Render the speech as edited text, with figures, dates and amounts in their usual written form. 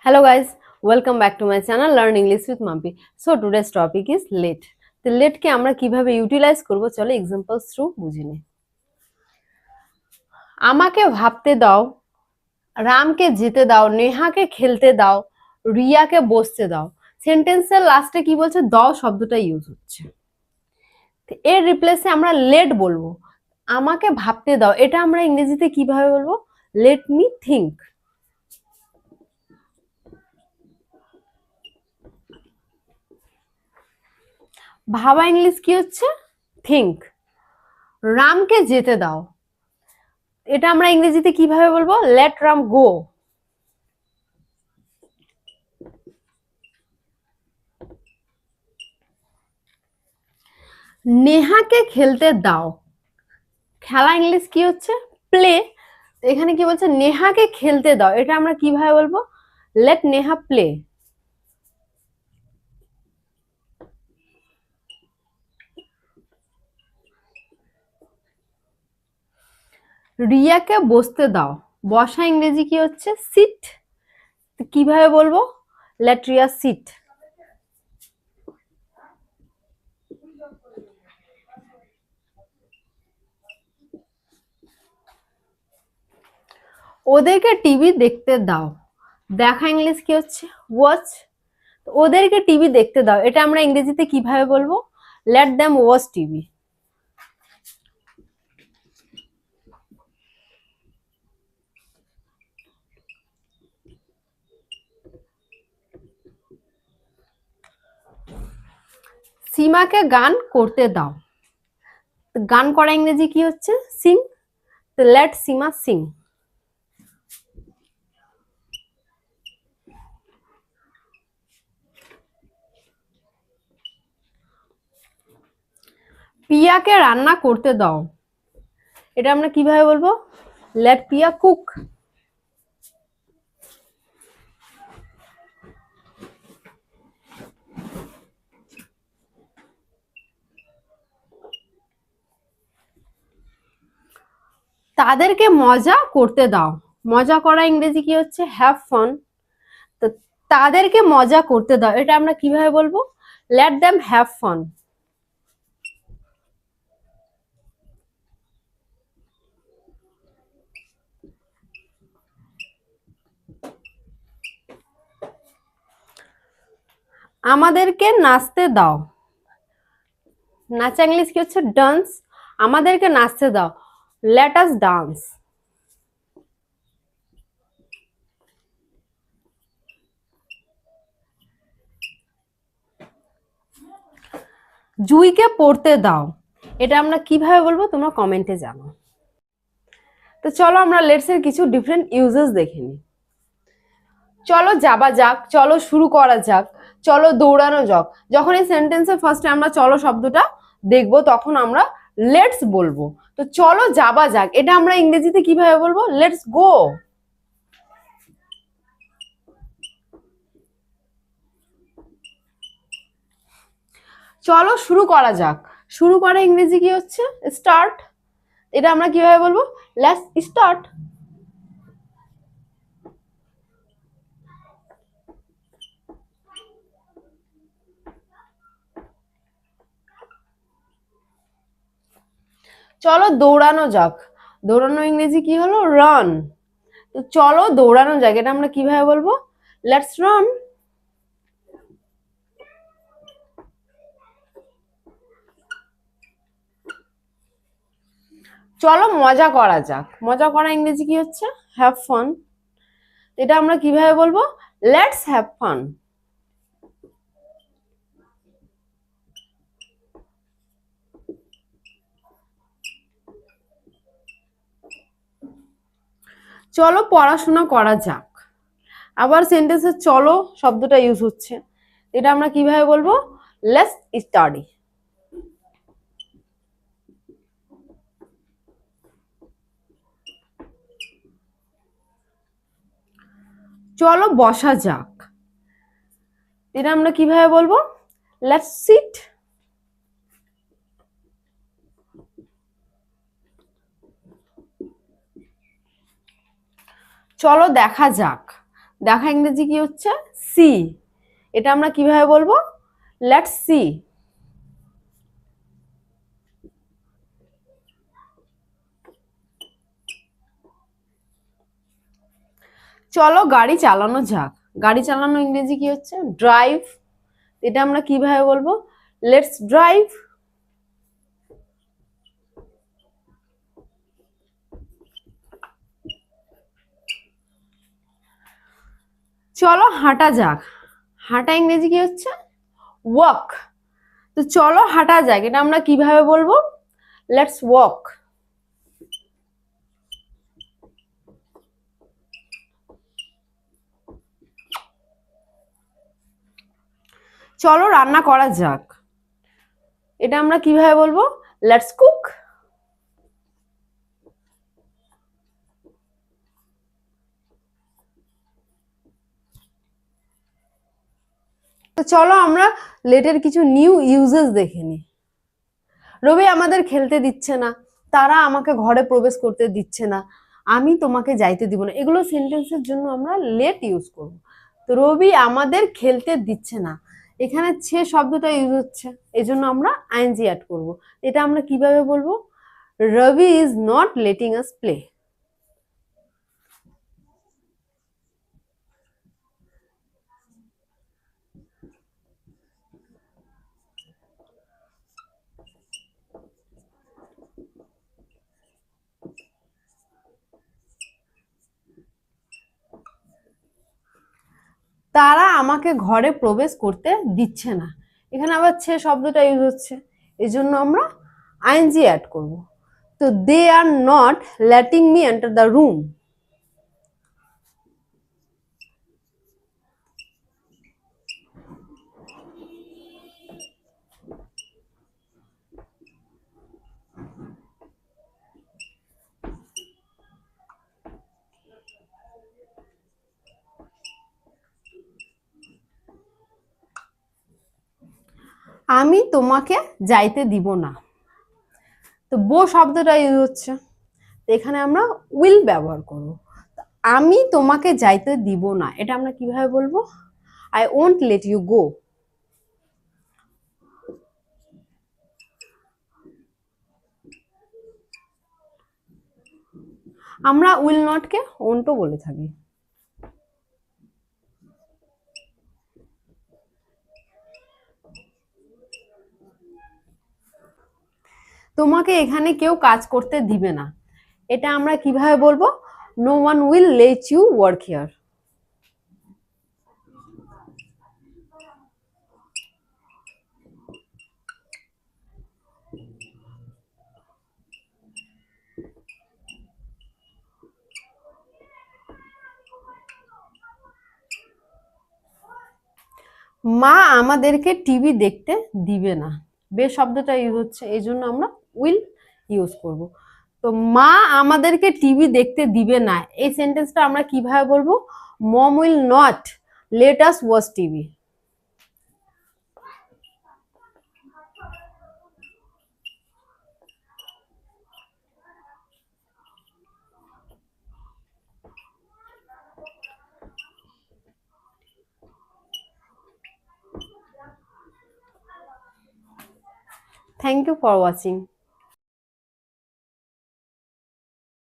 Hello guys, welcome back to my channel Learn English with Mampi. So today's topic is late. তো late কে আমরা কিভাবে utilise করব চলো examples through বুঝে নিই। আমাকে ভাবতে দাও, রামকে যেতে দাও, নেহাকে খেলতে দাও, রিয়াকে বসতে দাও। সেন্টেন্সের লাস্টে কি বলছে? দাও শব্দটা ইউজ হচ্ছে। এর রিপ্লেসে আমরা লেট বলবো। আমাকে ভাবতে দাও, এটা আমরা ইংরেজিতে কিভাবে বলবো? Let me think. ভাবা ইংলিশ কি হচ্ছে? থিঙ্ক। রামকে যেতে দাও, এটা আমরা ইংরেজিতে কিভাবে বলবো? লেট রাম গো। নেহাকে খেলতে দাও, খেলা ইংলিশ কি হচ্ছে? প্লে। এখানে কি বলছে? নেহাকে খেলতে দাও, এটা আমরা কিভাবে বলবো? Let Neha play. রিয়াকে বসতে দাও, বসা ইংরেজি কি হচ্ছে? সিট। কিভাবে বলবো? Let Riya sit. ওদেরকে টিভি দেখতে দাও, দেখা ইংলিশ কি হচ্ছে? ওয়াচ। ওদেরকে টিভি দেখতে দাও, এটা আমরা ইংরেজিতে কিভাবে বলবো? Let them watch TV. সীমাকে গান করতে দাও, গান করা ইংরেজি কি হচ্ছে? সিং। লেট সীমা সিং। পিয়াকে রান্না করতে দাও, এটা আমরা কিভাবে বলবো? লেট পিয়া কুক। তাদেরকে মজা করতে দাও, মজা করা ইংরেজি কি হচ্ছে? Have fun. তো তাদেরকে মজা করতে দাও, এটা আমরা কিভাবে বলবো? Let them have fun. আমাদেরকে নাচতে দাও, নাচা ইংলিশ কি হচ্ছে? ডান্স। আমাদেরকে নাচতে দাও, লেট আস ডান্স। জুইকে পড়তে দাও, এটা আমরা কিভাবে বলবো? তোমরা কমেন্টে জানো। তো চলো আমরা লেটস এর কিছু ডিফারেন্ট ইউজেস দেখে নিই। চলো যাবা যাক, চলো শুরু করা যাক, চলো দৌড়ানো যাক। যখন এই সেন্টেন্সে ফার্স্টে আমরা চলো শব্দটা দেখবো তখন আমরা লেটস বলবো। তো চলো যাবা যাক, এটা আমরা ইংরেজিতে কিভাবে বলবো? Let's go. চলো শুরু করা যাক, শুরু করা ইংরেজি কি হচ্ছে? স্টার্ট। এটা আমরা কিভাবে বলবো? Let's start. চলো দৌড়ানো যাক, দৌড়ানো ইংরেজি কি হলো? রান। তো চলো দৌড়ানো যাক, এটা আমরা কিভাবে বলবো? Let's run. চলো মজা করা যাক, মজা করা ইংরেজি কি হচ্ছে? Have fun. এটা আমরা কিভাবে বলবো? Let's have fun. চলো পড়াশোনা করা যাক, আবার সেন্টেন্সে চলো শব্দটা ইউজ হচ্ছে, এটা আমরা কিভাবে বলবো? Let's study. চলো বসা যাক, এটা আমরা কিভাবে বলবো? Let's sit. চলো দেখা যাক, দেখা ইংরেজি কি হচ্ছে? সি। এটা আমরা কিভাবে বলবো? Let's see. চলো গাড়ি চালানো যাক। গাড়ি চালানো ইংরেজি কি হচ্ছে? ড্রাইভ। এটা আমরা কিভাবে বলবো? Let's drive. চলো হাঁটা যাক। হাঁটা ইংরেজি কি হচ্ছে? ওয়াক। তো চলো হাঁটা যাক, এটা আমরা কিভাবে বলবো? Let's walk. চলো রান্না করা যাক, এটা আমরা কিভাবে বলবো? Let's cook. তো চলো আমরা লেটের কিছু নিউ ইউজেস দেখে নিই। রবি আমাদের খেলতে দিচ্ছে না, তারা আমাকে ঘরে প্রবেশ করতে দিচ্ছে না, আমি তোমাকে যাইতে দিব না, এগুলো সেন্টেন্সের জন্য আমরা লেট ইউজ করব। তো রবি আমাদের খেলতে দিচ্ছে না, এখানে সে শব্দটা ইউজ হচ্ছে, এজন্য আমরা আইএনজি অ্যাড করব। এটা আমরা কিভাবে বলবো? Rabi is not letting us play. তারা আমাকে ঘরে প্রবেশ করতে দিচ্ছে না, এখানে আবার সে শব্দটা ইউজ হচ্ছে, এজন্য আমরা আইএনজি অ্যাড করব। তো they are not letting me enter the room. আমি তোমাকে যাইতে দিব না, তো বো শব্দটা ইউজ হচ্ছে, তো এখানে আমরা উইল ব্যবহার করব। আমি তোমাকে যাইতে দিব না, এটা আমরা কিভাবে বলবো? I won't let you go. আমরা উইল নট কে ওন্টও বলে থাকি। তোমাকে এখানে কেউ কাজ করতে দিবে না, এটা আমরা কিভাবে বলবো? No one will let you work here. মা আমাদেরকে টিভি দেখতে দিবে না, বে শব্দটা ইউজ হচ্ছে, এই জন্য আমরা উইল ইউজ করব। তো মা আমাদেরকে টিভি দেখতে দিবে না, এই সেন্টেন্সটা আমরা কিভাবে বলবো? Mom will not let us watch TV. Thank you for watching.